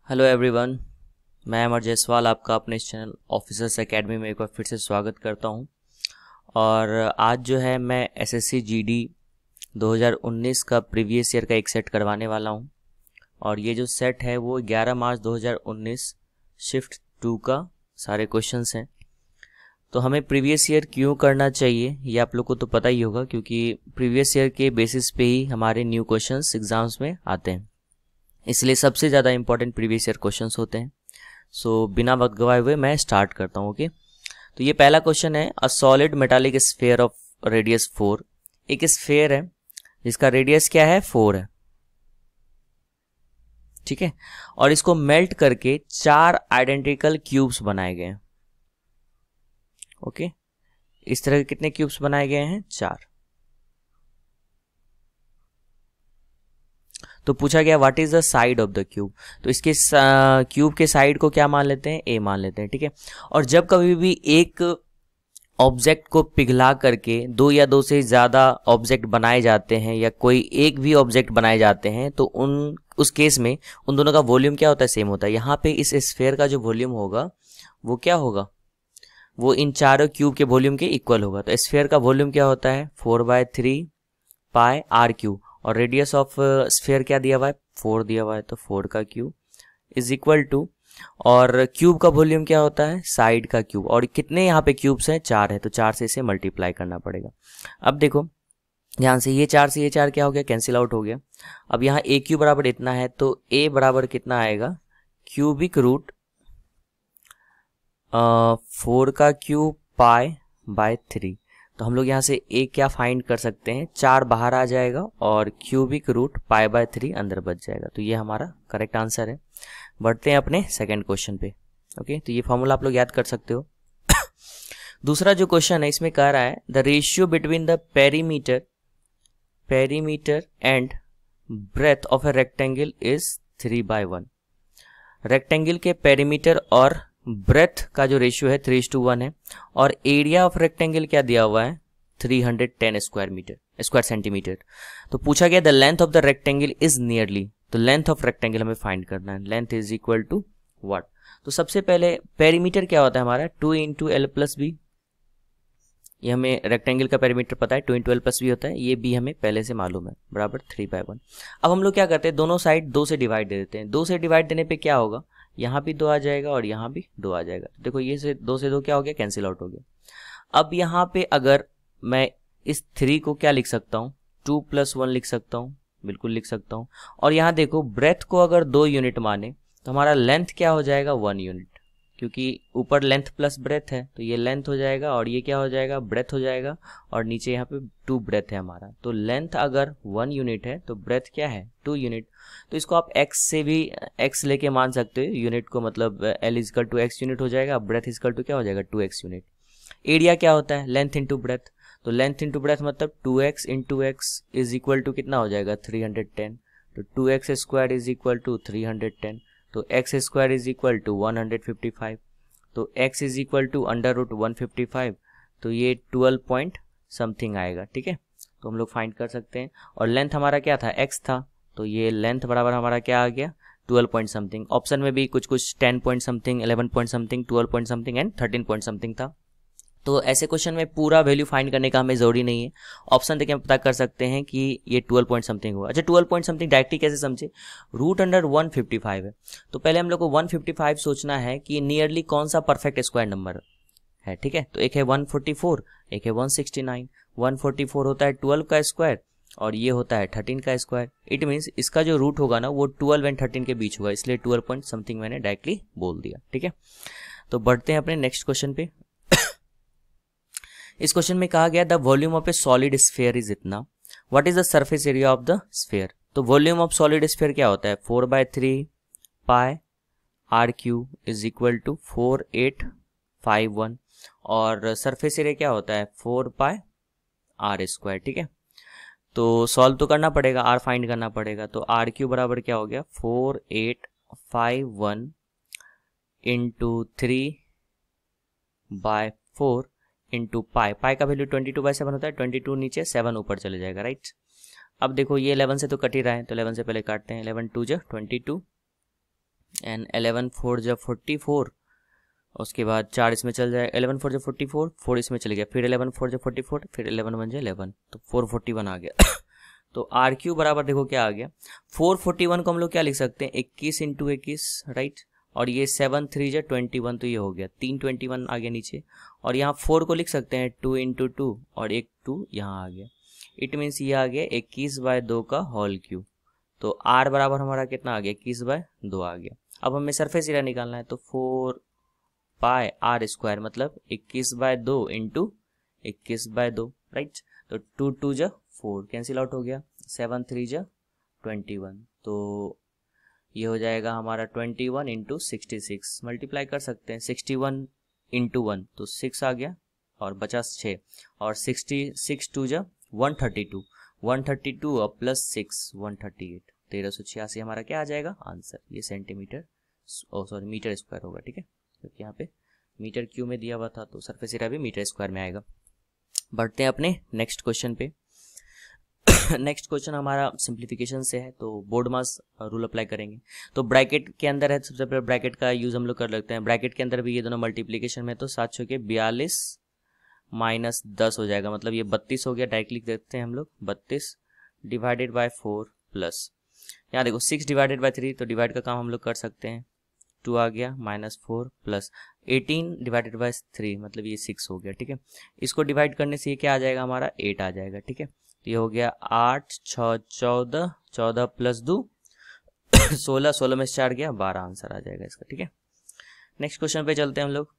Hello everyone, मैं अमर जायसवाल आपका अपने इस चैनल ऑफिसर्स एकेडमी में एक बार फिर से स्वागत करता हूं। और आज जो है मैं एसएससी जीडी 2019 का प्रीवियस ईयर का एक सेट करवाने वाला हूं। और ये जो सेट है वो 11 मार्च 2019 शिफ्ट 2 का सारे क्वेश्चंस हैं। तो हमें प्रीवियस ईयर क्यों करना चाहिए ये आप लोग को तो पता ही होगा, क्योंकि प्रीवियस ईयर के बेसिस पे ही हमारे न्यू क्वेश्चंस एग्जाम्स में आते हैं, इसलिए सबसे ज़्यादा इंपॉर्टेंट प्रीवियस ईयर क्वेश्चंस होते हैं। सो बिना वक्त गवाए हुए मैं स्टार्ट करता हूँ। ओके, तो ये पहला क्वेश्चन है, a solid metallic sphere of radius 4। एक स्फीयर है जिसका रेडियस क्या है, 4 है, ठीक है। और इसको मेल्ट करके 4 आइडेंटिकल क्यूब्स बनाए गए हैं। ओके, इस तरह के कितने क्यूब्स बनाए गए हैं, 4। तो पूछा गया what is the side of the cube. तो इसके क्यूब के साइड को क्या मान लेते हैं, ए मान लेते हैं, ठीक है। और जब कभी भी एक ऑब्जेक्ट को पिघला करके 2 या 2 से ज़्यादा ऑब्जेक्ट बनाए जाते हैं या कोई एक भी ऑब्जेक्ट बनाए जाते हैं तो उस केस में उन दोनों का वॉल्यूम क्या होता है, सेम होता है। यहाँ पे इस स्फीयर का जो वॉल्यूम होगा वो क्या होगा, वो इन चारों क्यूब के वॉल्यूम के इक्वल होगा। तो स्फीयर का वॉल्यूम क्या होता है, 4/3 पाई आर क्यूब। और रेडियस ऑफ स्फीयर क्या दिया हुआ है, 4 दिया हुआ है, तो 4 का क्यूब इज इक्वल टू, और क्यूब का वॉल्यूम क्या होता है, साइड का क्यूब। और कितने यहाँ पे क्यूब्स हैं, 4 है, तो 4 से इसे मल्टीप्लाई करना पड़ेगा। अब देखो ध्यान से, ये 4 से ये 4 क्या हो गया, कैंसिल आउट हो गया। अब यहाँ ए क्यूब बराबर इतना है, तो ए बराबर कितना आएगा, क्यूबिक रूट 4 का क्यूब पाई बाय 3। तो हम लोग यहाँ से ए क्या फाइंड कर सकते हैं, 4 बाहर आ जाएगा और क्यूबिक रूट पाई बाय 3 अंदर बच जाएगा। तो ये हमारा करेक्ट आंसर है। बढ़ते हैं अपने सेकंड क्वेश्चन पे। ओके, तो ये फॉर्मूला आप लोग याद कर सकते हो। दूसरा जो क्वेश्चन है इसमें कह रहा है the ratio between the perimeter and breadth of a rectangle is 3/1। Rectangle के पेरीमीटर और ब्रेथ का जो रेशियो है 3:1 है। और एरिया ऑफ रेक्टेंगल क्या दिया हुआ है, 310 स्क्वायर सेंटीमीटर। तो पूछा गया the length of the rectangle is nearly. तो लेंथ ऑफ रेक्टेंगल हमें फाइंड करना है, length is equal to what. तो सबसे पहले पेरीमीटर क्या होता है हमारा, 2 × L+B। ये हमें रेक्टेंगल का पेरीमीटर पता है, 2 × L+B होता है, ये भी हमें पहले से मालूम है, बराबर 3/1। अब हम लोग क्या करते हैं, दोनों साइड 2 से डिवाइड दे देते हैं। 2 से डिवाइड देने पे क्या होगा, यहाँ भी 2 आ जाएगा और यहाँ भी 2 आ जाएगा। तो देखो ये से 2 क्या हो गया, कैंसिल आउट हो गया। अब यहाँ पे अगर मैं इस 3 को क्या लिख सकता हूँ, 2 + 1 लिख सकता हूँ, बिल्कुल लिख सकता हूँ। और यहाँ देखो ब्रेथ को अगर 2 यूनिट माने तो हमारा लेंथ क्या हो जाएगा, 1 यूनिट, क्योंकि ऊपर लेंथ प्लस ब्रेथ है तो ये लेंथ हो जाएगा और ये क्या हो जाएगा, ब्रेथ हो जाएगा। और नीचे यहाँ पे 2 ब्रेथ है हमारा। तो लेंथ अगर 1 यूनिट है तो ब्रेथ क्या है, 2 यूनिट। तो इसको आप x से भी x लेके मान सकते हो यूनिट को, मतलब L = x यूनिट हो जाएगा, ब्रेथ = क्या हो जाएगा, 2x यूनिट। एरिया क्या होता है, लेंथ इंटू ब्रेथ। तो लेंथ इंटू ब्रेथ मतलब 2x × x is equal to कितना हो जाएगा, 310। तो 2x² इज इक्वल टू 310। तो x² इज इक्वल टू 155। तो x इज इक्वल टू √155। तो ये 12 पॉइंट समथिंग आएगा, ठीक है। तो हम लोग फाइंड कर सकते हैं। और लेंथ हमारा क्या था, x था, तो ये लेंथ बराबर हमारा क्या आ गया, 12 पॉइंट समथिंग। ऑप्शन में भी कुछ 10 point something, 11 point something, 12 point something and 13 point something था। तो ऐसे क्वेश्चन में पूरा वैल्यू फाइंड करने का हमें जरूरी नहीं है, ऑप्शन देके हम पता कर सकते हैं कि ये 12 पॉइंट समथिंग हुआ। अच्छा, 12 पॉइंट समथिंग डायरेक्टली कैसे समझे, √155 है। तो पहले हम लोग को 155 सोचना है कि नियरली कौन सा परफेक्ट स्क्वायर नंबर है, ठीक है। तो एक है 144, एक है 169। 144 होता है 12 का स्क्वायर और ये होता है 13 का स्क्वायर। इट मीन्स इसका जो रूट होगा ना वो 12 और 13 के बीच होगा, इसलिए 12 पॉइंट समथिंग मैंने डायरेक्टली बोल दिया, ठीक है। तो बढ़ते हैं अपने नेक्स्ट क्वेश्चन पे। इस क्वेश्चन में कहा गया the volume of a solid sphere is इतना, what is the surface area of the sphere. तो वॉल्यूम ऑफ सॉलिड स्फीयर क्या होता है, 4/3 pi r cube is equal to 4851। और सरफेस एरिया क्या होता है, 4 पाई r², ठीक है। तो सॉल्व तो करना पड़ेगा, r फाइंड करना पड़ेगा। तो आर क्यूब बराबर क्या हो गया, 4851 × 3/4 इंटू पाई का वैल्यू 22/7 होता है, 22 नीचे 7 ऊपर चले जाएगा, राइट। अब देखो ये 11 से तो कट ही रहा है, तो 11 से पहले काटते हैं, 11 × 2 = 22 एंड 11 4 जब 44, उसके बाद 4 इसमें चल जाए, 11 4 जब 44, 4 इसमें चले गया, फिर 11 4 जब 44, फिर 11 1 जब 11, तो 441 आ गया। तो आर क्यू बराबर देखो क्या आ गया, 441 को हम लोग क्या लिख सकते हैं, 21 इंटू 21, राइट। और ये 7 3 जब 21, तो ये हो गया 321 आ गया नीचे। और यहाँ 4 को लिख सकते हैं 2 इंटू 2, और एक 2 यहाँ आ गया। इट मीन्स ये आ गया 21/2 का होल क्यूब। तो आर बराबर हमारा कितना आ गया, 21/2 आ गया। अब हमें सरफेस एरिया निकालना है, तो 4 पाई आर स्क्वायर मतलब 21/2 इंटू 21/2, राइट। तो 2 2 जा 4 कैंसिल आउट हो गया, 7 3 जा 21, तो ये हो जाएगा हमारा 21 इंटू 66, मल्टीप्लाई कर सकते हैं, 61 इंटू 1 तो 6 आ गया, और बचा 6, और 66 2 जा 132, 132 और प्लस 6 138, 1386 हमारा क्या आ जाएगा आंसर। ये सेंटीमीटर सॉरी मीटर स्क्वायर होगा, ठीक है, क्योंकि यहाँ पे मीटर क्यू में दिया हुआ था, तो सरफेस एरिया भी मीटर स्क्वायर में आएगा। बढ़ते हैं अपने नेक्स्ट क्वेश्चन पे। नेक्स्ट क्वेश्चन हमारा सिंप्लीफिकेशन से है, तो बोर्ड मास रूल अप्लाई करेंगे। तो ब्रैकेट के अंदर है, सबसे पहले ब्रैकेट का यूज हम लोग कर लेते हैं। ब्रैकेट के अंदर भी ये दोनों मल्टीप्लीकेशन में, तो 7 के 42 माइनस 10 हो जाएगा, मतलब ये 32 हो गया। डायरेक्ट लिख देते हैं हम लोग, 32 डिवाइडेड बाय 4 प्लस, यहाँ देखो 6 डिवाइडेड बाय 3, तो डिवाइड का काम हम लोग कर सकते हैं, 2 आ गया माइनस 4 प्लस 18 डिवाइडेड बाय 3, मतलब ये 6 हो गया, ठीक है। इसको डिवाइड करने से ये क्या आ जाएगा हमारा 8 आ जाएगा, ठीक है। तो ये हो गया 8 6 14, 14 प्लस 2 16, 16 में से 4 गया 12 आंसर आ जाएगा इसका, ठीक है। नेक्स्ट क्वेश्चन पे चलते हैं हम लोग।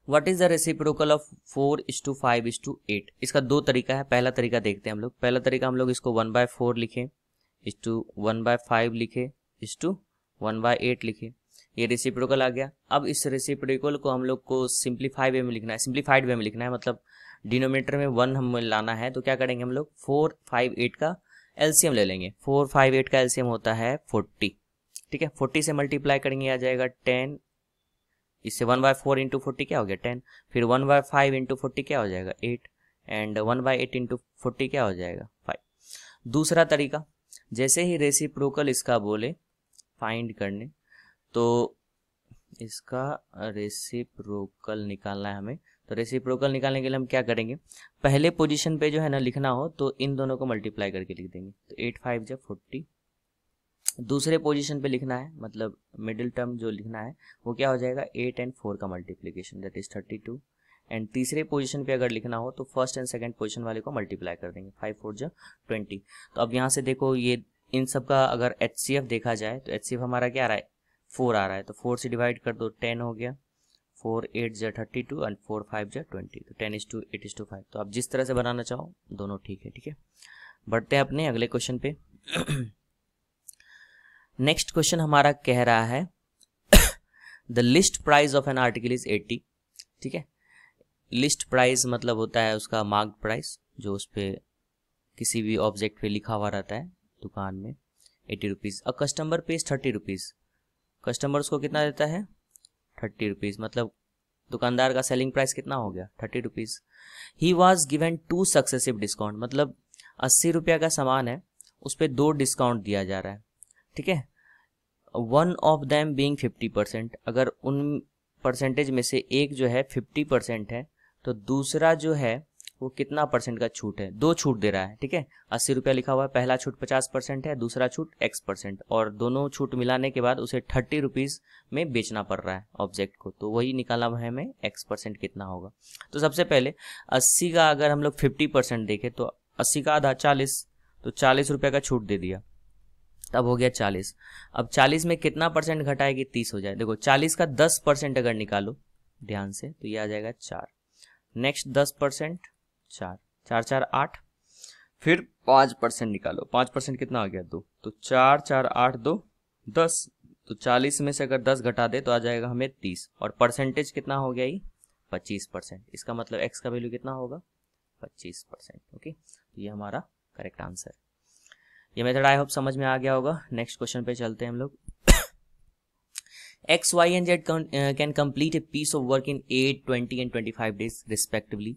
What is the reciprocal of 4:5:8? इसका दो तरीका है। पहला तरीका देखते हैं हम लोग। पहला तरीका हम लोग इसको 1/4 लिखें, 1/5 लिखे, 1/8 लिखे, ये रेसिप्रोकल आ गया। अब इस रेसिप्रोकल को हम लोग को सिंप्लीफाई वे में लिखना है, सिंप्लीफाइड वे में लिखना है, मतलब डिनोमिनेटर में 1 हमें लाना है। तो क्या करेंगे हम लोग, 4 5 8 का एलसीएम ले लेंगे। 4 5 8 का एलसीएम होता है 40, ठीक है। 40 से मल्टीप्लाई करेंगे, आ जाएगा 10, इससे 1/4 इंटू 40 क्या हो गया 10, फिर 1/5 इंटू 40 क्या हो जाएगा 8, एंड 1/8 इंटू 40 क्या हो जाएगा 5। दूसरा तरीका, जैसे ही रेसिप्रोकल इसका बोले फाइंड करने, तो इसका रेसिप्रोकल निकालना है हमें। तो रेसिप्रोकल निकालने के लिए हम क्या करेंगे, पहले पोजीशन पे जो है ना लिखना हो तो इन दोनों को मल्टीप्लाई करके लिख देंगे, तो 8 5 जब 40। दूसरे पोजीशन पे लिखना है, मतलब मिडिल टर्म जो लिखना है वो क्या हो जाएगा 8 and 4 का मल्टीप्लिकेशन, दैट इज 32। एंड तीसरे पोजीशन पे अगर लिखना हो तो फर्स्ट एंड सेकंड पोजीशन वाले को मल्टीप्लाई कर देंगे, 5 4 जब 20। तो अब यहाँ से देखो, ये इन सब का अगर HCF देखा जाए तो HCF हमारा क्या आ रहा है 4 आ रहा है, तो 4 से डिवाइड कर दो 10 हो गया, 4 8 जा 32 एंड 4 5 जा 20, तो 10:8:5। तो आप जिस तरह से बनाना चाहो दोनों ठीक है, ठीक है। बढ़ते हैं अपने अगले क्वेश्चन पे। नेक्स्ट क्वेश्चन हमारा कह रहा है the list price of an article is 80, ठीक है। लिस्ट प्राइस मतलब होता है उसका मार्क प्राइस, जो उस पर किसी भी ऑब्जेक्ट पे लिखा हुआ रहता है दुकान में, 80 rupees. A customer page 30 rupees, customer उसको कितना देता है 30 रुपीज़, मतलब दुकानदार का सेलिंग प्राइस कितना हो गया 30 rupees. He was given 2 successive discount, मतलब 80 रुपया का सामान है, उस पर 2 डिस्काउंट दिया जा रहा है, ठीक है। वन ऑफ देम बीइंग 50%, अगर उन परसेंटेज में से एक जो है 50% है, तो दूसरा जो है वो कितना परसेंट का छूट है, 2 छूट दे रहा है, ठीक है। 80 रुपया लिखा हुआ है, पहला छूट 50% है, दूसरा छूट X%, और दोनों छूट मिलाने के बाद उसे 30 रुपीज़ में बेचना पड़ रहा है ऑब्जेक्ट को, तो वही निकालना है हमें X% कितना होगा। तो सबसे पहले 80 का अगर हम लोग 50% देखें तो 80 का आधा 40, तो 40 रुपये का छूट दे दिया, तब हो गया 40। अब 40 में कितना परसेंट घटाएगी 30 हो जाए। देखो 40 का 10% अगर निकालो ध्यान से तो ये आ जाएगा 4, नेक्स्ट 10% 4 4 4 8, फिर 5% निकालो, 5% कितना आ गया 2, तो 4 4 8 2 10, तो 40 में से अगर 10 घटा दे तो आ जाएगा हमें 30, और परसेंटेज कितना हो गया ये 25%। इसका मतलब x का वैल्यू कितना होगा 25%, ओके। तो ये हमारा करेक्ट आंसर। ये मेथड आई होप समझ में आ गया होगा। नेक्स्ट क्वेश्चन पे चलते हैं हम लोग। X, Y and Z can complete a piece of work in 8, 20 and 25 days respectively.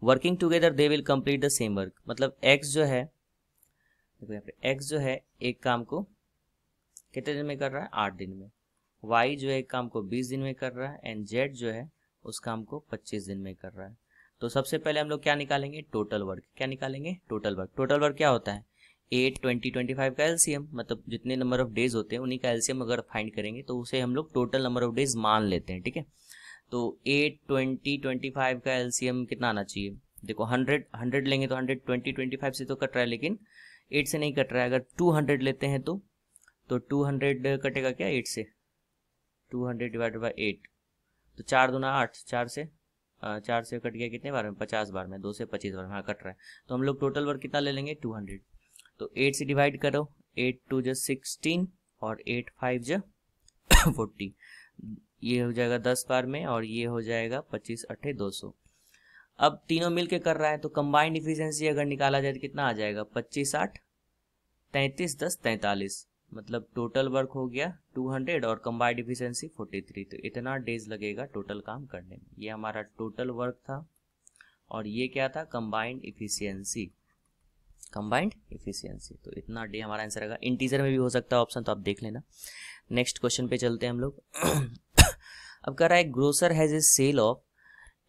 Working together they will complete the same work. मतलब X जो है, देखो यहाँ पे X जो है एक काम को कितने दिन में कर रहा है? 8 दिन में। y जो है एक काम को 20 दिन में कर रहा है एंड z जो है उस काम को 25 दिन में कर रहा है। तो सबसे पहले हम लोग क्या निकालेंगे? Total work. क्या निकालेंगे? Total work. टोटल वर्क क्या होता है? 8, 20, 25 का एलसीएम, मतलब जितने नंबर ऑफ डेज होते हैं उन्हीं का एलसीएम अगर फाइंड करेंगे तो उसे हम लोग टोटल नंबर ऑफ डेज मान लेते हैं, ठीक है। तो 8, 20, 25 का एलसीएम कितना आना चाहिए? देखो 100 लेंगे तो 100 20 25 से तो कट रहा है, लेकिन 8 से नहीं कट रहा है। अगर 200 लेते हैं तो 200 कटेगा क्या 8 से? 200 डिवाइडेड बाई 8, तो 4 दूना 8, 4 से कट गया कितने बार में? 50 बार में, 2 से 25 बार में, हाँ कट रहा है। तो हम लोग टोटल वर्क कितना ले लेंगे? 200। तो 8 से डिवाइड करो, 8 2 जो 16 और 8 5 जो 40, ये हो जाएगा 10 बार में और ये हो जाएगा 25 8 200। अब तीनों मिलके कर रहा है तो कंबाइंड इफिशियंसी अगर निकाला जाए तो कितना आ जाएगा? 25 8 33 10 43, मतलब टोटल वर्क हो गया 200 और कंबाइंड इफिशियंसी 43। तो इतना डेज लगेगा टोटल काम करने में। ये हमारा टोटल वर्क था और ये क्या था? Combined efficiency. कंबाइंड इफिशियंसी, तो इतना डे हमारा आंसर आएगा। इंटीजर में भी हो सकता है ऑप्शन, तो आप देख लेना। नेक्स्ट क्वेश्चन पे चलते हैं हम लोग। अब कह रहा है grocer has a sale of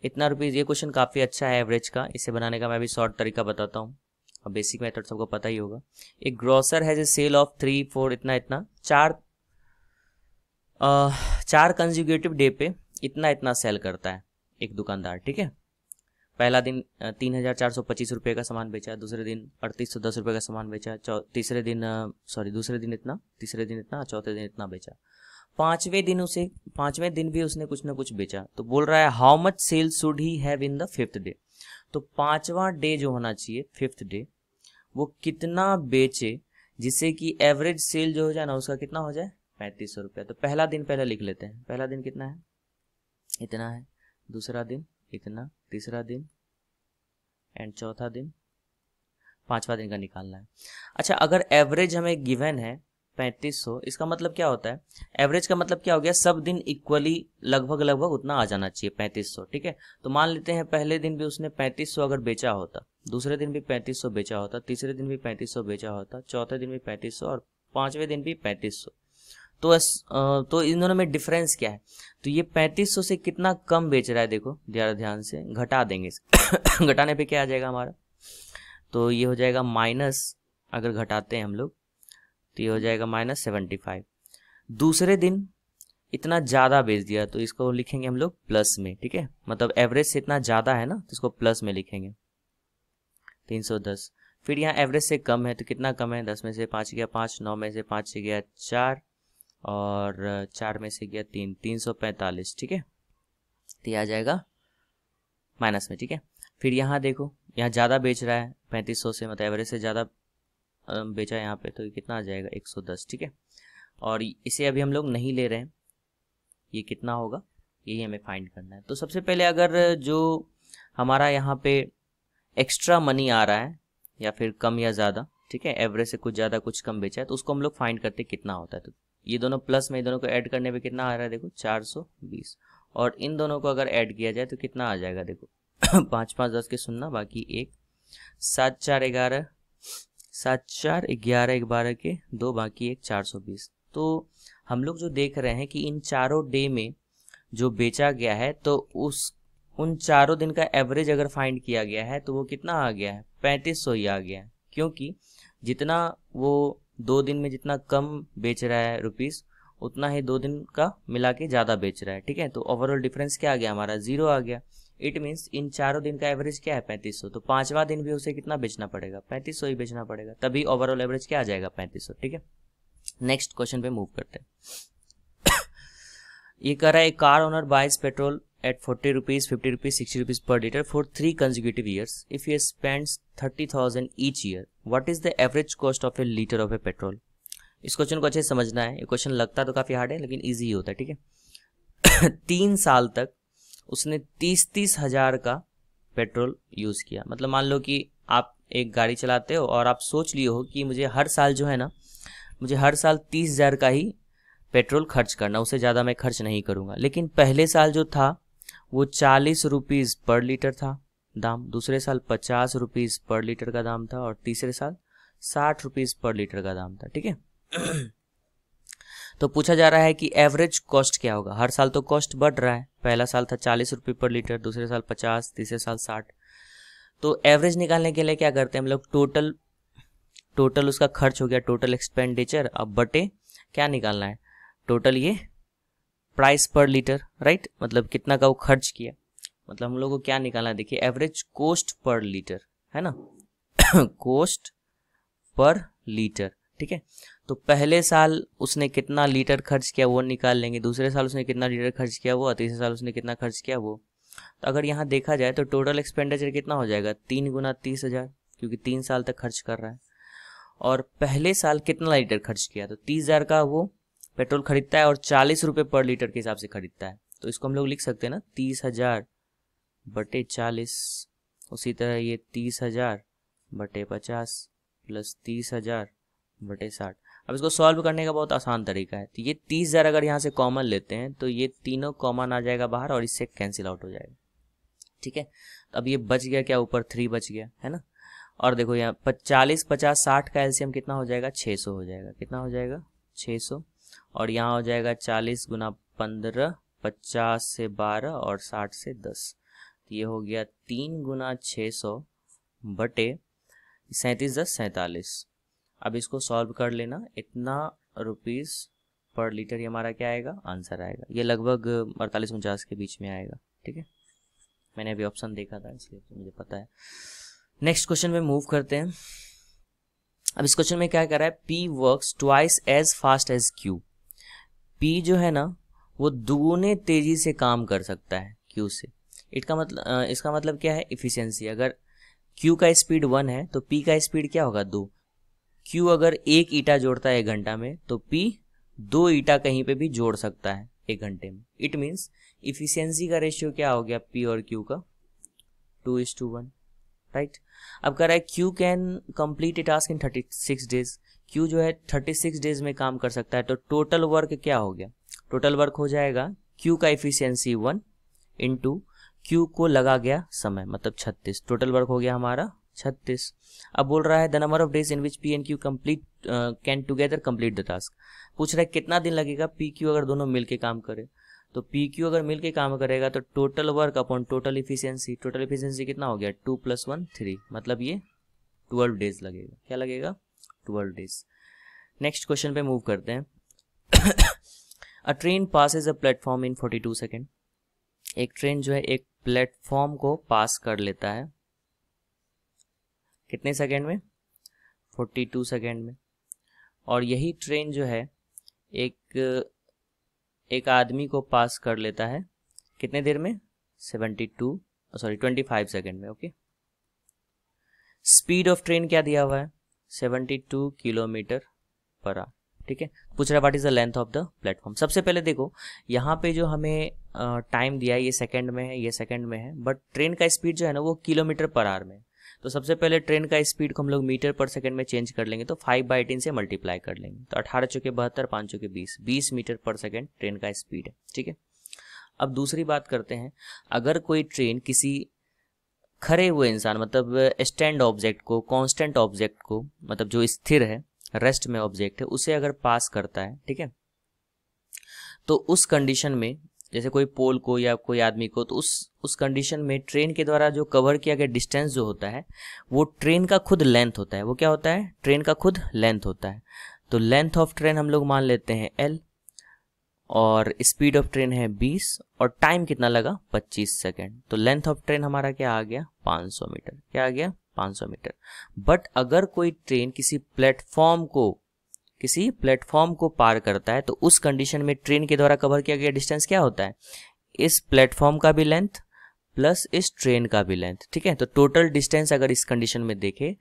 इतना रुपीज़। ये क्वेश्चन काफ़ी अच्छा है एवरेज का। इसे बनाने का मैं भी शॉर्ट तरीका बताता हूँ। अब बेसिक मेथड सबको पता ही होगा। एक grocer has a sale of 3 4 इतना इतना, चार कंज्यूगेटिव डे पे इतना इतना सेल करता है एक दुकानदार, ठीक है। पहला दिन 3425 रुपये का सामान बेचा, दूसरे दिन 3810 रुपये का सामान बेचा, दूसरे दिन इतना, तीसरे दिन इतना, चौथे दिन इतना बेचा। पांचवें दिन भी उसने कुछ ना कुछ बेचा। तो बोल रहा है how much sale should he have in the 5th day. तो 5वां डे जो होना चाहिए 5th डे, वो कितना बेचे जिससे कि एवरेज सेल जो हो जाए ना उसका कितना हो जाए? 3500 रुपया। तो पहला दिन पहले लिख लेते हैं। पहला दिन कितना है? इतना है। दूसरा दिन इतना, तीसरा दिन एंड चौथा दिन, 5वां दिन का निकालना है। अच्छा, अगर एवरेज हमें गिवन है 3500, इसका मतलब क्या होता है? एवरेज का मतलब क्या हो गया? सब दिन इक्वली लगभग उतना आ जाना चाहिए 3500, ठीक है। तो मान लेते हैं पहले दिन भी उसने 3500 अगर बेचा होता, दूसरे दिन भी 3500 बेचा होता, तीसरे दिन भी 3500 बेचा होता, चौथे दिन भी 3500 और 5वें दिन भी 3500। तो इन दोनों में डिफरेंस क्या है? तो ये 3500 से कितना कम बेच रहा है, देखो ध्यान से घटा देंगे। घटाने पे क्या आ जाएगा हमारा? तो ये हो जाएगा माइनस, अगर घटाते हैं हम लोग तो ये हो जाएगा -75। दूसरे दिन इतना ज़्यादा बेच दिया तो इसको लिखेंगे हम लोग प्लस में, ठीक है। मतलब एवरेज से इतना ज़्यादा है ना तो इसको प्लस में लिखेंगे 310। फिर यहाँ एवरेज से कम है तो कितना कम है? 10 में से 5 गया 5, 9 में से 5 से गया 4 और 4 में से गया 3, 345, ठीक है। तो ये आ जाएगा माइनस में, ठीक है। फिर यहाँ देखो, यहाँ ज़्यादा बेच रहा है 3500 से, मतलब एवरेज से ज़्यादा बेचा यहाँ पे, तो ये कितना आ जाएगा? 110, ठीक है। और इसे अभी हम लोग नहीं ले रहे हैं, ये कितना होगा यही हमें फाइंड करना है। तो सबसे पहले अगर जो हमारा यहाँ पे एक्स्ट्रा मनी आ रहा है या फिर कम या ज़्यादा, ठीक है, एवरेज से कुछ ज़्यादा कुछ कम बेचा है, तो उसको हम लोग फाइंड करते कितना होता है। तो ये दोनों प्लस में, दोनों को ऐड करने पे कितना आ रहा है? देखो 420। और इन दोनों को अगर ऐड किया जाए तो कितना आ जाएगा? देखो 5 5 10 के 0 बाकी 1, 7 4 11, 7 4 11 1 12 के 2 बाकी 1, 420। तो हम लोग जो देख रहे हैं कि इन चारों डे में जो बेचा गया है तो उन चारों दिन का एवरेज अगर फाइंड किया गया है तो वो कितना आ गया है? 3500 ही आ गया है, क्योंकि जितना वो 2 दिन में जितना कम बेच रहा है रुपीस, उतना ही 2 दिन का मिला के ज़्यादा बेच रहा है, ठीक है। तो ओवरऑल डिफरेंस क्या आ गया हमारा? 0 आ गया। इट मीन्स इन चारों दिन का एवरेज क्या है? 3500। तो 5वां दिन भी उसे कितना बेचना पड़ेगा? 3500 ही बेचना पड़ेगा, तभी ओवरऑल एवरेज क्या आ जाएगा? 3500, ठीक है। नेक्स्ट क्वेश्चन पे मूव करते हैं। ये कह रहा है car owner buys petrol at 40 rupees, 50 rupees, 60 rupees per liter for 3 consecutive years. If he spends 30,000 each year, what is the average cost of a liter of a petrol? इस question को अच्छे से समझना है। ये क्वेश्चन लगता तो काफ़ी हार्ड है लेकिन इजी होता है, ठीक है। 3 साल तक उसने 30 हज़ार का पेट्रोल यूज़ किया। मतलब मान लो कि आप एक गाड़ी चलाते हो और आप सोच लिए हो कि मुझे हर साल जो है ना, मुझे हर साल 30,000 का ही पेट्रोल खर्च करना, उससे ज़्यादा मैं खर्च नहीं करूँगा। लेकिन पहले साल जो था वो 40 रुपीज़ पर लीटर था दाम, दूसरे साल 50 रुपीज़ पर लीटर का दाम था और तीसरे साल 60 रुपीज़ पर लीटर का दाम था, ठीक है। तो पूछा जा रहा है कि एवरेज कॉस्ट क्या होगा। हर साल तो कॉस्ट बढ़ रहा है, पहला साल था 40 रुपये पर लीटर, दूसरे साल 50, तीसरे साल 60। तो एवरेज निकालने के लिए क्या करते हैं हम लोग, टोटल उसका खर्च हो गया, टोटल एक्सपेंडिचर, अब बटे क्या निकालना है, टोटल ये प्राइस पर लीटर, राइट, मतलब कितना का वो खर्च किया, मतलब हम लोग को क्या निकालना है, देखिए एवरेज कॉस्ट पर लीटर है ना कॉस्ट पर लीटर, ठीक है। तो पहले साल उसने कितना लीटर खर्च किया वो निकाल लेंगे, दूसरे साल उसने कितना लीटर खर्च किया वो, तीसरे साल उसने कितना खर्च किया वो। तो अगर यहाँ देखा जाए तो टोटल एक्सपेंडिचर कितना हो जाएगा, 3 गुना 30,000, क्योंकि 3 साल तक खर्च कर रहा है। और पहले साल कितना लीटर खर्च किया, तो 30,000 का वो पेट्रोल खरीदता है और 40 रुपये पर लीटर के हिसाब से खरीदता है। तो इसको हम लोग लिख सकते हैं ना 30,000 बटे 40, उसी तरह ये 30,000 बटे 50 प्लस 30,000 बटे 60। अब इसको सॉल्व करने का बहुत आसान तरीका है। तो ये 30,000 अगर यहाँ से कॉमन लेते हैं तो ये तीनों कॉमन आ जाएगा बाहर और इससे कैंसिल आउट हो जाएगा, ठीक है। तो अब ये बच गया क्या, ऊपर 3 बच गया है ना। और देखो यहाँ 40, 50, 60 का एलसीएम कितना हो जाएगा, 600 हो जाएगा, कितना हो जाएगा 600। और यहाँ हो जाएगा 40 गुना 15, 50 से 12 और 60 से 10। तो ये हो गया 3 गुना 600 बटे 37 10 47। अब इसको सॉल्व कर लेना, इतना रुपीस पर लीटर ये हमारा क्या आएगा, आंसर आएगा। ये लगभग 48-49 के बीच में आएगा, ठीक है। मैंने अभी ऑप्शन देखा था इसलिए तो मुझे पता है। नेक्स्ट क्वेश्चन में मूव करते हैं। अब इस क्वेश्चन में क्या कर रहा है, P works twice as fast as Q। P जो है ना वो दुगुने तेजी से काम कर सकता है Q से। इसका मतलब क्या है, इफिशियंसी। अगर Q का स्पीड 1 है तो P का स्पीड क्या होगा, 2। Q अगर 1 ईटा जोड़ता है 1 घंटा में तो P 2 ईटा कहीं पे भी जोड़ सकता है 1 घंटे में। इट मीन्स इफिशियंसी का रेशियो क्या हो गया P और Q का, 2:1, राइट। अब कह रहा है Q can complete A task in 36 days. Q जो है 36 डेज में काम कर सकता है। तो टोटल वर्क क्या हो गया, टोटल वर्क हो जाएगा Q का इफिशियंसी 1 इंटू Q को लगा गया समय, मतलब 36। टोटल वर्क हो गया हमारा 36। अब बोल रहा है the number of days in which P and Q complete can together complete the task. पूछ रहा है कितना दिन लगेगा PQ अगर दोनों मिलके काम करे। तो PQ अगर मिलके काम करेगा तो total work upon total efficiency, total efficiency कितना हो गया, 2 + 1 3, मतलब ये 12 डेज लगेगा। क्या लगेगा, 12 डेज। नेक्स्ट क्वेश्चन पे मूव करते हैं। A train passes a platform in 42 second. एक ट्रेन जो है एक प्लेटफॉर्म को पास कर लेता है कितने सेकेंड में, 42 सेकेंड में। और यही ट्रेन जो है एक आदमी को पास कर लेता है कितने देर में, 25 सेकेंड में, ओके। स्पीड ऑफ ट्रेन क्या दिया हुआ है, 72 किलोमीटर पर आवर, ठीक है। पूछ रहा है what is the length of the platform. सबसे पहले देखो यहाँ पे जो हमें टाइम दिया है ये सेकंड में है, ये सेकंड में है, बट ट्रेन का स्पीड जो है ना वो किलोमीटर पर आवर में। तो सबसे पहले ट्रेन का स्पीड को हम लोग मीटर पर सेकंड में चेंज कर लेंगे, तो 5/18 से मल्टीप्लाई कर लेंगे। तो 18 चौके 72, 5 चौके 20 मीटर पर सेकंड ट्रेन का स्पीड है, ठीक है। अब दूसरी बात करते हैं, अगर कोई ट्रेन किसी खड़े हुए इंसान, मतलब स्टैंड ऑब्जेक्ट को, कांस्टेंट ऑब्जेक्ट को, मतलब जो स्थिर है, रेस्ट में ऑब्जेक्ट है, उसे अगर पास करता है, ठीक है, तो उस कंडीशन में जैसे कोई पोल को या कोई आदमी को, तो उस कंडीशन में ट्रेन के द्वारा जो कवर किया गया डिस्टेंस जो होता है वो ट्रेन का खुद लेंथ होता है। वो क्या होता है, ट्रेन का खुद लेंथ होता है। तो लेंथ ऑफ ट्रेन हम लोग मान लेते हैं L, और स्पीड ऑफ ट्रेन है 20, और टाइम कितना लगा 25 सेकेंड। तो लेंथ ऑफ ट्रेन हमारा क्या आ गया, 500 मीटर। क्या आ गया, 500 मीटर। बट अगर कोई ट्रेन किसी प्लेटफॉर्म को पार करता है तो उस कंडीशन में ट्रेन के द्वारा कवर किया गया डिस्टेंस क्या होता है, इस प्लेटफॉर्म का भी लेंथ प्लस इस ट्रेन का भी लेंथ, ठीक है। तो टोटल डिस्टेंस अगर इस कंडीशन में देखें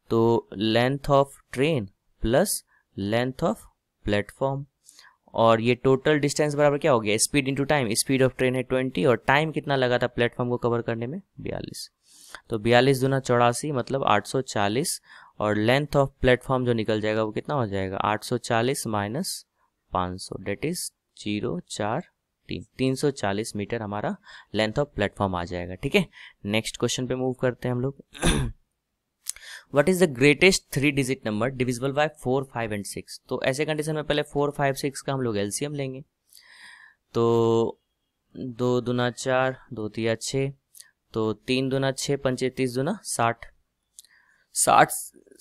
तो length of train plus length of platform, और ये टोटल डिस्टेंस बराबर क्या हो गया, speed into time. Speed of train है 20 और टाइम कितना लगा था प्लेटफॉर्म को कवर करने में, 42। तो 42 दूना 84, मतलब 840, और लेंथ ऑफ प्लेटफॉर्म जो निकल जाएगा वो कितना हो जाएगा, 840 माइनस 500, डेट इज 043, 340 मीटर हमारा लेंथ ऑफ प्लेटफॉर्म आ जाएगा, ठीक है। नेक्स्ट क्वेश्चन पे मूव करते हैं हम लोग। What is the greatest 3 digit number divisible by 4, 5 and 6। तो ऐसे कंडीशन में पहले 4, 5, 6 का हम लोग एलसीएम लेंगे। तो 2 दूना 4, 2 तिया 6, तो 3 दूना 6, 5 30 दूना 60। 60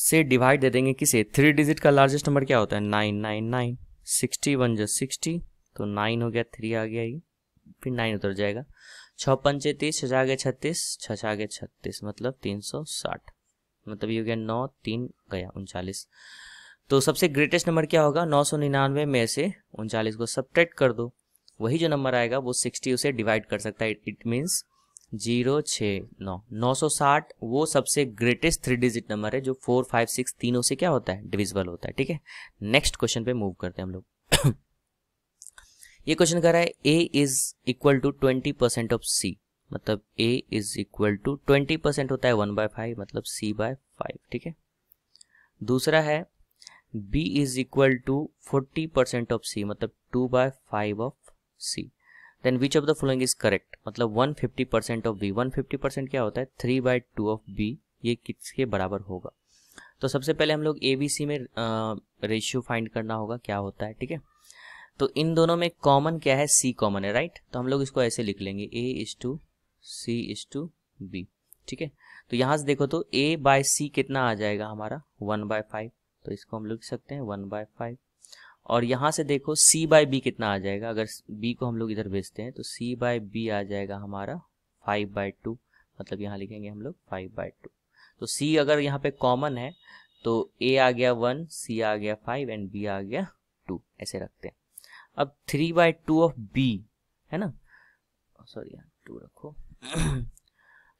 से डिवाइड दे देंगे किसे, 3 डिजिट का लार्जेस्ट नंबर क्या होता है 999। 61 जो 60, तो 9 हो गया, 3 आ गया, ये फिर 9 उतर जाएगा। 6 पंचे 30, 6 आगे 36, 6 आगे 36, मतलब 360, मतलब ये हो गया 9, 3 गया 39। तो सबसे ग्रेटेस्ट नंबर क्या होगा, 999 में से 39 को सब्ट्रैक्ट कर दो, वही जो नंबर आएगा वो 60 उसे डिवाइड कर सकता है। इट मीन्स 069 960 वो सबसे ग्रेटेस्ट 3 डिजिट नंबर है जो 4, 5, 6 तीनों से क्या होता है, डिविजिबल होता है। ठीक है, नेक्स्ट क्वेश्चन पे मूव करते हैं हम लोग। ये क्वेश्चन कर रहा है a is equal to 20% of c, मतलब a इज इक्वल टू 20% होता है 1/5, मतलब c/5। ठीक है, दूसरा है b is equal to 40% of c, मतलब 2/5 of c। Then which of the following is correct, मतलब 150% ऑफ b, 150% क्या होता है 3/2 ऑफ b, ये किसके बराबर होगा। तो सबसे पहले हम लोग ABC में रेशियो फाइंड करना होगा क्या होता है। ठीक है, तो इन दोनों में कॉमन क्या है, C कॉमन है, राइट। तो हम लोग इसको ऐसे लिख लेंगे A:C:B। ठीक है, तो यहाँ से देखो तो A/C कितना आ जाएगा हमारा 1/5, तो इसको हम लिख सकते हैं 1/5। और यहाँ से देखो C/B कितना आ जाएगा, अगर B को हम लोग इधर भेजते हैं तो C/B आ जाएगा हमारा 5/2, मतलब यहाँ लिखेंगे हम लोग 5/2। तो C अगर यहाँ पे कॉमन है तो A आ गया 1, C आ गया 5 एंड B आ गया 2, ऐसे रखते हैं। अब 3/2 ऑफ B है ना, सॉरी 2 रखो।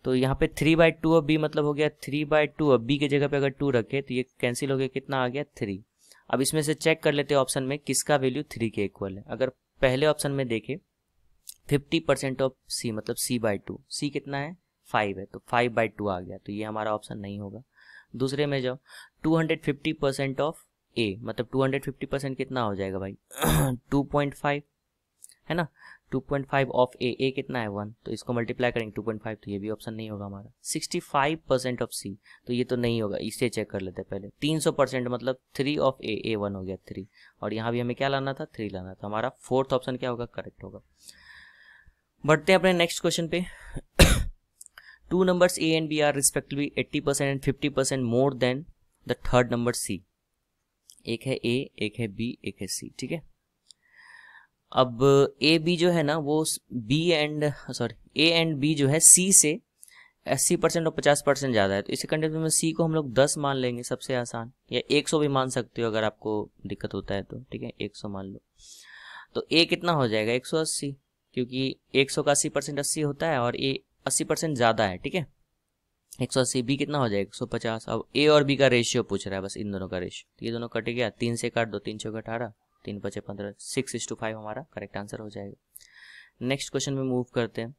तो यहाँ पे 3/2 ऑफ B मतलब हो गया 3/2 ऑफ B की जगह पे अगर 2 रखे तो ये कैंसिल हो गया, कितना आ गया 3। अब इसमें से चेक कर लेते हैं ऑप्शन में किसका वैल्यू 3 के इक्वल है। अगर पहले ऑप्शन में देखें 50% ऑफ C, मतलब C/2, C कितना है 5 है, तो 5/2 आ गया, तो ये हमारा ऑप्शन नहीं होगा। दूसरे में जाओ 250% ऑफ A, मतलब 250% कितना हो जाएगा भाई 2.5 है ना, 2.5 ऑफ A कितना है 1, तो इसको मल्टीप्लाई करेंगे 2.5, तो ये भी ऑप्शन नहीं होगा हमारा। 65% ऑफ C, तो ये तो नहीं होगा, इसे चेक कर लेते हैं पहले। 300% मतलब 3 ऑफ A 1 हो गया 3, और यहाँ भी हमें क्या लाना था 3 लाना था, हमारा फोर्थ ऑप्शन क्या होगा, करेक्ट होगा। बढ़ते हैं अपने नेक्स्ट क्वेश्चन पे। 2 numbers A and B are respectively 80% and 50% more than the third number C। एक है A, एक है B, एक है C। ठीक है, अब A B जो है ना वो A एंड B जो है C से 80% और 50% ज़्यादा है, तो इसी कंडीशन में C को हम लोग 10 मान लेंगे, सबसे आसान, या 100 भी मान सकते हो अगर आपको दिक्कत होता है तो। ठीक है, 100 मान लो, तो A कितना हो जाएगा 180, क्योंकि 100 का 80% 80 होता है और A 80% ज़्यादा है। ठीक है, 180, B कितना हो जाएगा 150। अब A और B का रेशियो पूछ रहा है, बस इन दोनों का रेशियो, तो ये दोनों कट गया, 3 से काट दो, 3 6 18, 3 5 15, 6:5 हमारा करेक्ट आंसर हो जाएगा। नेक्स्ट क्वेश्चन में मूव करते हैं।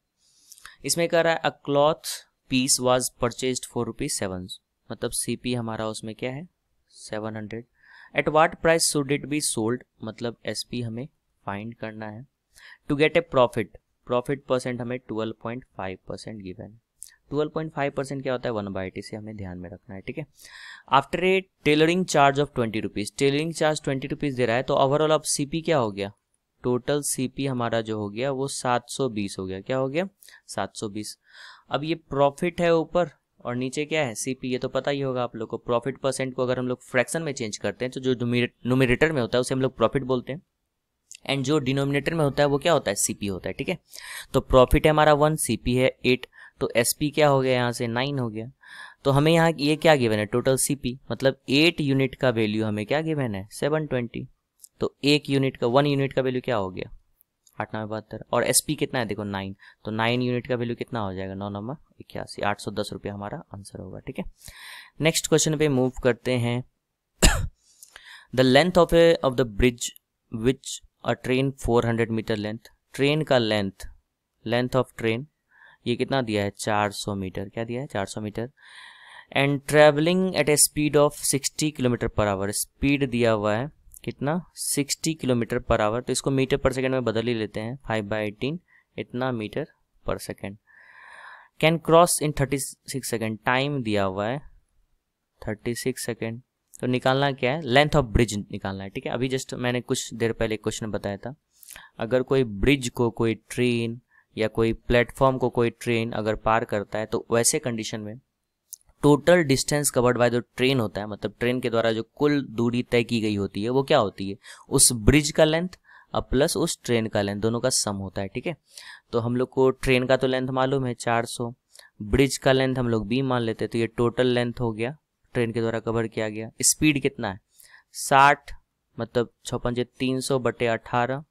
इसमें कह रहा है a cloth piece was purchased for ₹7, मतलब CP हमारा उसमें क्या है 700। At what price should it be sold, मतलब SP हमें फाइंड करना है। To get a profit percent हमें 12.5% गिवन है। 12.5% क्या होता है 1/80 से हमें ध्यान में रखना है। ठीक है, after a tailoring charge of 20 rupees, tailoring charge 20 rupees दे रहा है, तो ओवरऑल अब CP क्या हो गया, टोटल CP हमारा जो हो गया वो 720 हो गया। क्या हो गया 720। अब ये प्रॉफिट है ऊपर और नीचे क्या है CP, ये तो पता ही होगा आप लोग को। प्रॉफिट परसेंट को अगर हम लोग फ्रैक्शन में चेंज करते हैं तो जो न्यूमरेटर में होता है उसे हम लोग प्रॉफिट बोलते हैं, एंड जो डिनोमिनेटर में होता है वो क्या होता है CP होता है। ठीक है, तो प्रॉफिट है हमारा 1, CP है 8, तो SP क्या हो गया यहाँ से 9 हो गया। तो हमें यहाँ ये क्या गिवन है टोटल CP, मतलब 8 यूनिट का वैल्यू हमें क्या गिवन है 720, तो 1 यूनिट का वैल्यू क्या हो गया 8 9 72, और SP कितना है देखो 9, तो 9 यूनिट का वैल्यू कितना हो जाएगा 9 9 81, 810 रुपये हमारा आंसर होगा। ठीक है, नेक्स्ट क्वेश्चन पे मूव करते हैं। The length of the bridge which a train 400 metre length, train का लेंथ ऑफ ट्रेन ये कितना दिया है 400 मीटर, क्या दिया है 400 metre, and travelling at a speed of 60 kilometre per hour, speed दिया हुआ है कितना 60 किलोमीटर पर आवर, तो इसको मीटर पर सेकेंड में बदल ही लेते हैं, 5/18 इतना मीटर पर second. Can cross in 36 second, time दिया हुआ है 36 सेकेंड। तो निकालना क्या है, लेंथ ऑफ ब्रिज निकालना है, ठीक है। अभी जस्ट मैंने कुछ देर पहले एक क्वेश्चन बताया था, अगर कोई ब्रिज को कोई ट्रेन या कोई प्लेटफॉर्म को कोई ट्रेन अगर पार करता है, तो वैसे कंडीशन में टोटल डिस्टेंस कवर्ड बाय जो ट्रेन होता है, मतलब ट्रेन के द्वारा जो कुल दूरी तय की गई होती है वो क्या होती है, उस ब्रिज का लेंथ अब प्लस उस ट्रेन का लेंथ, दोनों का सम होता है, ठीक है। तो हम लोग को ट्रेन का तो लेंथ मालूम है 400, ब्रिज का लेंथ हम लोग 20 मान लेते हैं, तो ये टोटल लेंथ हो गया ट्रेन के द्वारा कवर किया गया। स्पीड कितना है 60, मतलब 6×5=300/18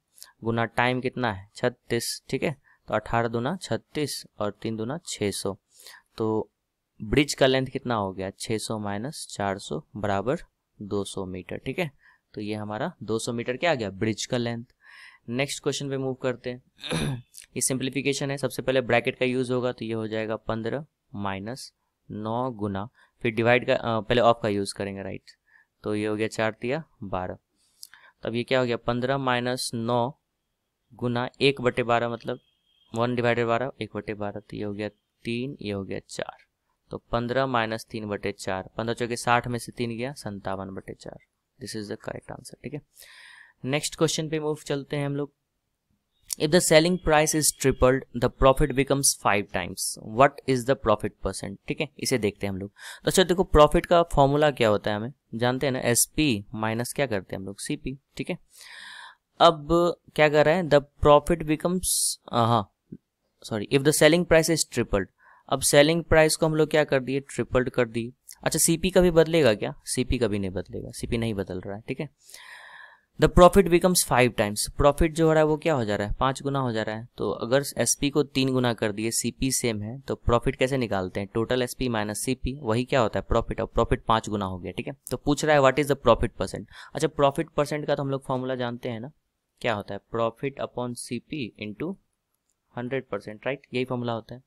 गुना टाइम कितना है 36, ठीक है। तो 18 दूना 36 और 3 दूना 600, तो ब्रिज का लेंथ कितना हो गया 600 - 400 बराबर 200 मीटर, ठीक है। तो ये हमारा 200 मीटर क्या आ गया, ब्रिज का लेंथ। नेक्स्ट क्वेश्चन पे मूव करते हैं। ये सिंप्लीफिकेशन है, सबसे पहले ब्रैकेट का यूज होगा, तो ये हो जाएगा 15 - 9 गुना, फिर डिवाइड का पहले ऑफ का यूज करेंगे, राइट। तो ये हो गया 4×3 = 12। तब ये क्या हो गया 15 - 9 गुना 1/12, मतलब 1/12 1/12, तो ये हो गया 3, ये हो गया 4। तो 15 - 3/4, 15 चौके 60 में से 3 गया 57/4। This is the correct answer, ठीक है। नेक्स्ट क्वेश्चन पे मूव चलते हैं हम लोग। If the selling price is tripled the profit becomes 5 times, what is the profit %, ठीक है। इसे देखते हैं हम लोग। तो अच्छा देखो, प्रॉफिट का फॉर्मूला क्या होता है हमें जानते हैं ना, SP माइनस क्या करते हैं हम लोग CP, ठीक है। अब क्या कर रहा है, the profit becomes, if the selling price is tripled, अब सेलिंग प्राइस को हम लोग क्या कर दिए, ट्रिपल्ड कर दिए। अच्छा CP कभी बदलेगा क्या, CP कभी नहीं बदलेगा, CP नहीं बदल रहा है, ठीक है। The profit becomes 5 times, profit जो हो रहा है वो क्या हो जा रहा है 5 गुना हो जा रहा है। तो अगर SP को 3 गुना कर दिए, CP सेम है, तो प्रॉफिट कैसे निकालते हैं, टोटल SP माइनस CP, वही क्या होता है प्रॉफिट। अब प्रॉफिट 5 गुना हो गया, ठीक है। तो पूछ रहा है व्हाट इज द प्रॉफिट %। अच्छा प्रॉफिट % का तो हम लोग फॉर्मूला जानते हैं ना, क्या होता है, profit upon CP into 100%, right, यही फॉर्मूला होता है।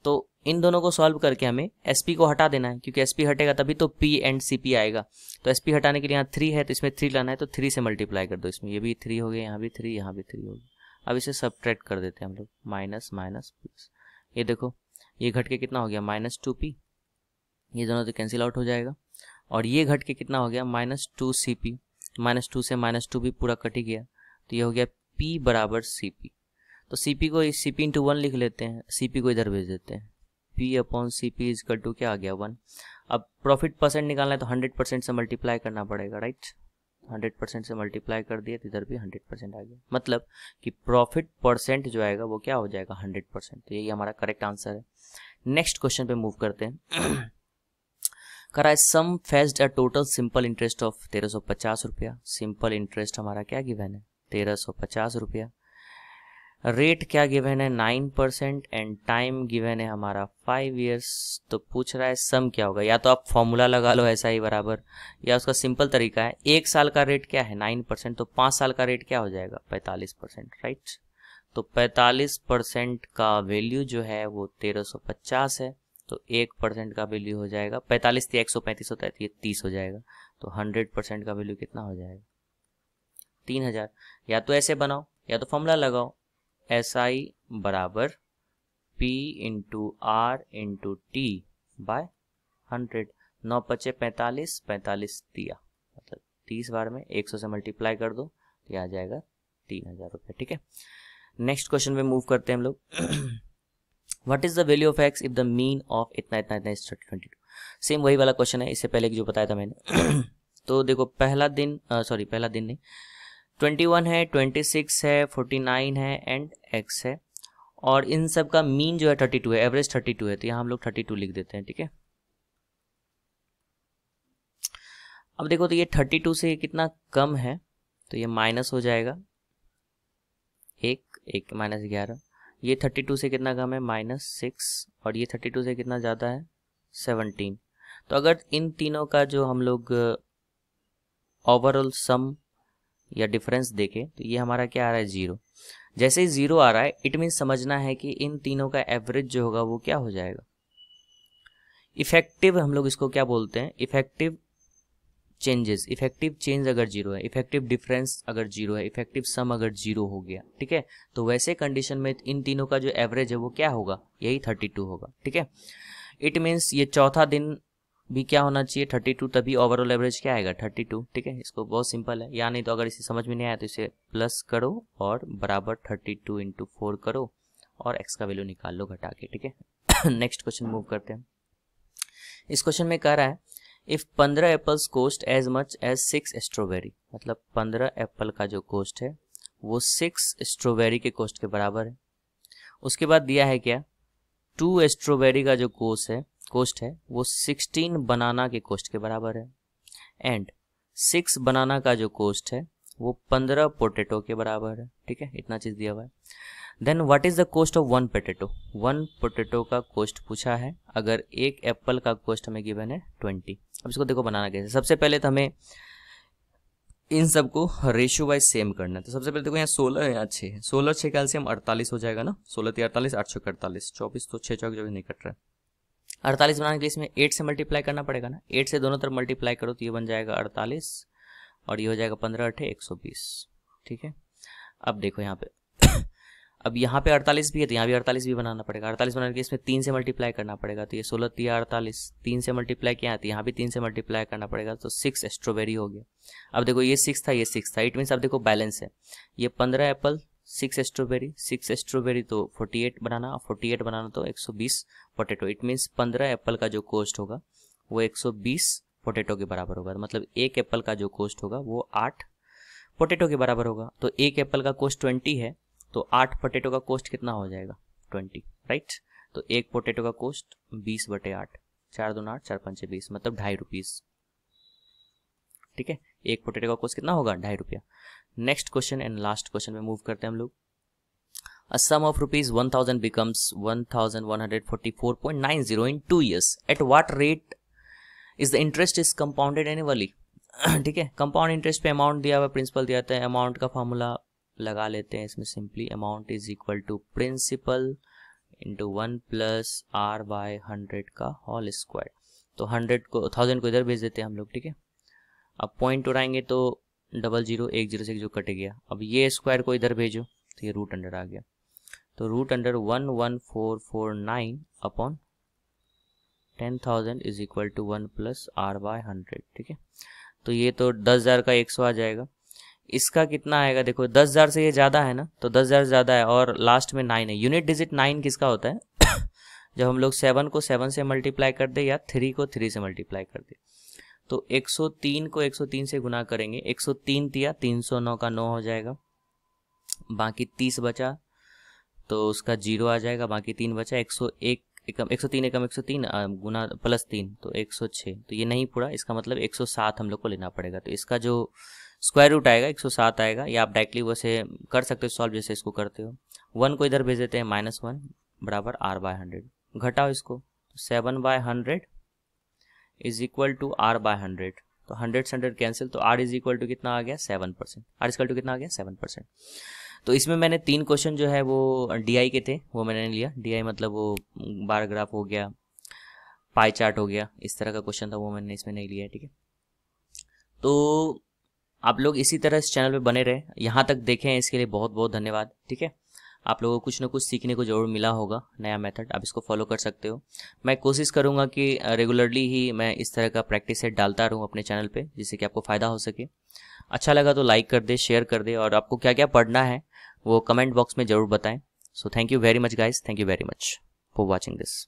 तो इन दोनों को सॉल्व करके हमें SP को हटा देना है, क्योंकि SP हटेगा तभी तो P एंड CP आएगा। तो SP हटाने के लिए यहाँ 3 है, तो इसमें 3 लाना है, तो 3 से मल्टीप्लाई कर दो इसमें, ये भी 3 हो गया, यहाँ भी 3, यहाँ भी 3 हो गया। अब इसे सब्ट्रैक्ट कर देते हैं हम लोग, माइनस माइनस प्लस, ये देखो ये घट के कितना हो गया -2P, ये दोनों तो कैंसिल आउट हो जाएगा। और ये घट के कितना हो गया -2CP, -2 से -2P पूरा कट ही गया, तो ये हो गया P बराबर CP। तो CP को CP इंटू 1 लिख लेते हैं, CP को इधर भेज देते हैं, P upon CP is equal to क्या आ गया 1। अब प्रॉफिट % निकालना है तो 100% से मल्टीप्लाई करना पड़ेगा, राइट। 100% से मल्टीप्लाई कर दिया तो इधर भी 100% आ गया, मतलब कि प्रॉफिट % जो आएगा वो क्या हो जाएगा 100%। तो यही हमारा करेक्ट आंसर है। नेक्स्ट क्वेश्चन पे मूव करते हैं। करा है sum fetched a total simple interest of 1350 रुपया। सिंपल इंटरेस्ट हमारा क्या गिवन है 1350 रुपया। रेट क्या गिवन है 9% एंड टाइम गिवन है हमारा 5 इयर्स। तो पूछ रहा है सम क्या होगा, या तो आप फॉर्मूला लगा लो ऐसा ही बराबर, या उसका सिंपल तरीका है 1 साल का रेट क्या है 9%, तो 5 साल का रेट क्या हो जाएगा 45%, राइट। तो 45% का वैल्यू जो है वो 1350 है, तो 1% का वैल्यू हो जाएगा 45 से 135 होता है तो ये 30 हो जाएगा, तो 100% का वैल्यू कितना हो जाएगा 3000। या तो ऐसे बनाओ या तो फॉर्मूला लगाओ, SI बराबर P into R into T by 100। 9 × 5 = 45, 45 दिया, मतलब 30 बार में 100 से मल्टीप्लाई कर दो तो ये आ जाएगा 3000 रुपये, ठीक है। नेक्स्ट क्वेश्चन में मूव करते हैं हम लोग। What is the value of x if the mean of इतना इतना इतना इज 22। सेम वही वाला क्वेश्चन है, इससे पहले जो बताया था मैंने। तो देखो पहला दिन नहीं, 21 है, 26 है, 49 है एंड x है, और इन सब का मीन जो है 32 है, एवरेज 32 है, तो यहाँ हम लोग 32 लिख देते हैं, ठीक है। अब देखो तो ये 32 से कितना कम है, तो ये माइनस हो जाएगा, एक -11। ये 32 से कितना कम है -6, और ये 32 से कितना ज़्यादा है 17। तो अगर इन तीनों का जो हम लोग ओवरऑल सम या डिफरेंस देखें तो ये हमारा क्या आ रहा है 0। जैसे ही 0 आ रहा है इट मीन समझना है कि इन तीनों का एवरेज जो होगा वो क्या हो जाएगा इफेक्टिव, हम लोग इसको क्या बोलते हैं इफेक्टिव चेंजेस। इफेक्टिव चेंज अगर 0 है, इफेक्टिव डिफरेंस अगर 0 है, इफेक्टिव सम अगर 0 हो गया, ठीक है, तो वैसे कंडीशन में इन तीनों का जो एवरेज है वो क्या होगा यही 32 होगा, ठीक है। इट मीन्स ये चौथा दिन भी क्या होना चाहिए 32, तभी ओवरऑल एवरेज क्या आएगा 32। ठीक है, इसको बहुत सिंपल है, या नहीं तो अगर इसे समझ में नहीं आया तो इसे प्लस करो और बराबर 32 इंटू 4 करो और x का वैल्यू निकाल लो घटा के। ठीक है, नेक्स्ट क्वेश्चन मूव करते हैं। इस क्वेश्चन में कह रहा है if 15 apples cost as much as 6 strawberry, मतलब 15 एप्पल का जो कोस्ट है वो 6 स्ट्रॉबेरी के कोस्ट के बराबर है। उसके बाद दिया है क्या 2 स्ट्रॉबेरी का जो कोस्ट है वो 16 बनाना के कोस्ट के बराबर है, एंड 6 बनाना का जो कोस्ट है वो 15 पोटैटो के बराबर है। ठीक है, इतना चीज दिया हुआ है। Then what is the cost of 1 potato, 1 potato का कोस्ट पूछा है अगर एक एप्पल का कोस्ट हमें गिवन है 20। अब इसको देखो बनाना कैसे। सबसे पहले तो हमें इन सबको रेशियो वाइज सेम करना है। तो सबसे पहले देखो यहाँ 16 है, यहाँ 6 है, 16 6 कैल्सियम 48 हो जाएगा ना, 16 3 48 8 6 48 24, तो 6 चौक जो नहीं कट रहा है। 48 बनाने के लिए इसमें 8 से मल्टीप्लाई करना पड़ेगा ना, 8 से दोनों तरफ मल्टीप्लाई करो तो ये बन जाएगा 48 और ये हो जाएगा 15 8 120। ठीक है, अब देखो यहाँ पे अब यहाँ पे 48 भी है तो यहाँ भी 48 भी बनाना पड़ेगा। 48 बनाने के लिए इसमें 3 से मल्टीप्लाई करना पड़ेगा, तो ये 16 3 48, 3 से मल्टीप्लाई किया तो यहाँ भी 3 से मल्टीप्लाई करना पड़ेगा, तो 6 स्ट्रॉबेरी हो गया। अब देखो ये 6 था ये 6 था, इट मीन्स अब देखो बैलेंस है, ये 15 एप्पल 6 स्ट्रॉबेरी तो 48 बनाना, 48 बनाना तो 120 पोटैटो। इट मीन्स 15 एप्पल का जो कोस्ट होगा वो 120 पोटैटो के बराबर होगा। मतलब एक एप्पल का जो कोस्ट होगा वो 8 पोटैटो के बराबर होगा। तो एक एप्पल का कोस्ट 20 है तो 8 पोटैटो का कोस्ट कितना हो जाएगा 20, राइट। तो एक पोटैटो का कोस्ट 20/8, 4 दूना 8 4 5 20, मतलब 2.5 रुपीज। ठीक है, एक पोटैटो का कोस्ट कितना होगा 2.5 रुपया। Next question and last question में मूव करते हैं हम लोग। A sum of rupees 1000 becomes 1144.90 in 2 years. At what rate is the interest is compounded annually? ठीक है, कंपाउंड इंटरेस्ट पे अमाउंट दिया हुआ, प्रिंसिपल दिया था, अमाउंट का फॉर्मूला लगा लेते हैं इसमें simply. Amount is equal to principal into 1 plus are by 100 का होल स्क्वायर। तो 1000 को इधर भेज देते हैं हम लोग। ठीक है, अब पॉइंट उड़ाएंगे तो 00 1 0 से जो कट गया, अब ये स्क्वायर को इधर भेजो तो ये रूट अंडर आ गया, तो root under 11449 upon 10,000 is equal to 1 plus are by 100। ठीक है, तो ये तो 10,000 का 100 आ जाएगा। इसका कितना आएगा देखो, 10,000 से ये ज़्यादा है ना, तो 10,000 ज़्यादा है और लास्ट में 9 है। यूनिट डिजिट 9 किसका होता है जब हम लोग 7 को 7 से मल्टीप्लाई कर दे या 3 को 3 से मल्टीप्लाई कर दे। तो 103 को 103 से गुना करेंगे, 103 दिया 309 का 9 हो जाएगा, बाकी 30 बचा तो उसका 0 आ जाएगा, बाकी 3 बचा, 101 103 एकम 103 गुना प्लस 3 तो 106। तो ये नहीं पूरा, इसका मतलब 107 हम लोग को लेना पड़ेगा। तो इसका जो स्क्वायर रूट आएगा 107 आएगा, या आप डायरेक्टली वैसे कर सकते हो सॉल्व जैसे इसको करते हो। 1 को इधर भेज देते हैं -1 बराबर r बाय 100, घटाओ इसको 7 by 100 is equal to r by 100, तो 100 से 100 कैंसिल, तो r इज इक्वल टू कितना आ गया 7%, r इज इक्वल टू कितना आ गया 7%। तो इसमें मैंने 3 क्वेश्चन जो है वो DI के थे वो मैंने लिया। DI मतलब वो बार ग्राफ हो गया, पाई चार्ट हो गया, इस तरह का क्वेश्चन था वो मैंने इसमें नहीं लिया है। ठीक है, तो आप लोग इसी तरह इस चैनल पे बने रहे, यहाँ तक देखें इसके लिए बहुत बहुत धन्यवाद। ठीक है, आप लोगों को कुछ ना कुछ सीखने को जरूर मिला होगा, नया मेथड, आप इसको फॉलो कर सकते हो। मैं कोशिश करूँगा कि रेगुलरली ही मैं इस तरह का प्रैक्टिस सेट डालता रहूँ अपने चैनल पे, जिससे कि आपको फ़ायदा हो सके। अच्छा लगा तो लाइक कर दे, शेयर कर दे, और आपको क्या क्या पढ़ना है वो कमेंट बॉक्स में ज़रूर बताएं। So thank you very much guys, thank you very much for watching this.